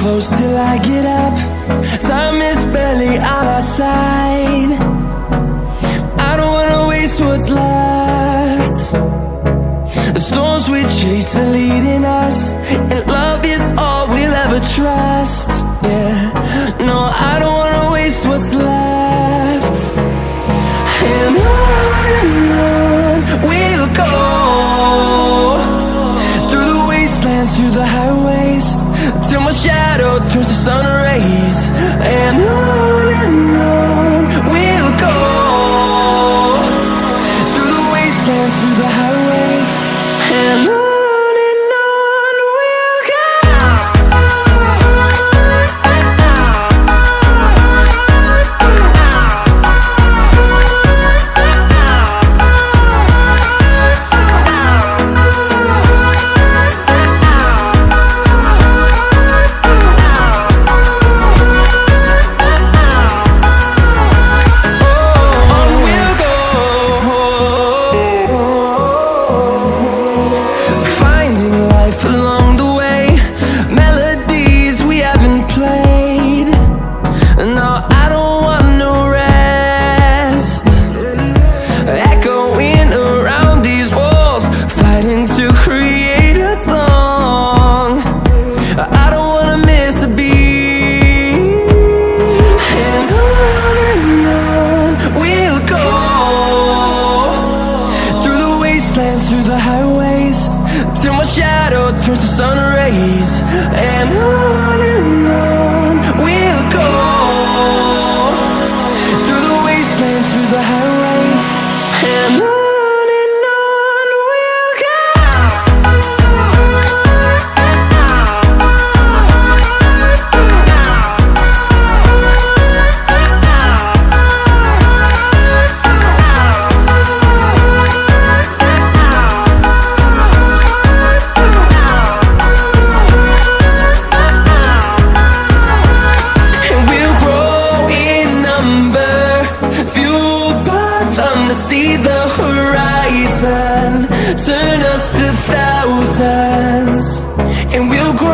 close till I get up. Time is barely on our side. I don't wanna waste what's left. The storms we chase are leading us, and love is all we'll ever trust. Yeah, no, I don't wanna waste what's left. And on we'll go, through the wastelands, through the highways, till my shadow turns to sun rays. And on we'll go, through the wastelands, through the highways, and on we'll go. Along the way, melodies we haven't played. No, I don't want no rest. Echoing around these walls, fighting to create a song. I don't wanna miss a beat. And on we'll go, through the wastelands, through the highways, till my shadow turns to sun rays. And on we'll go, through the wastelands, through the highways, and on we'll go. See the horizon turn us to thousands, and we'll grow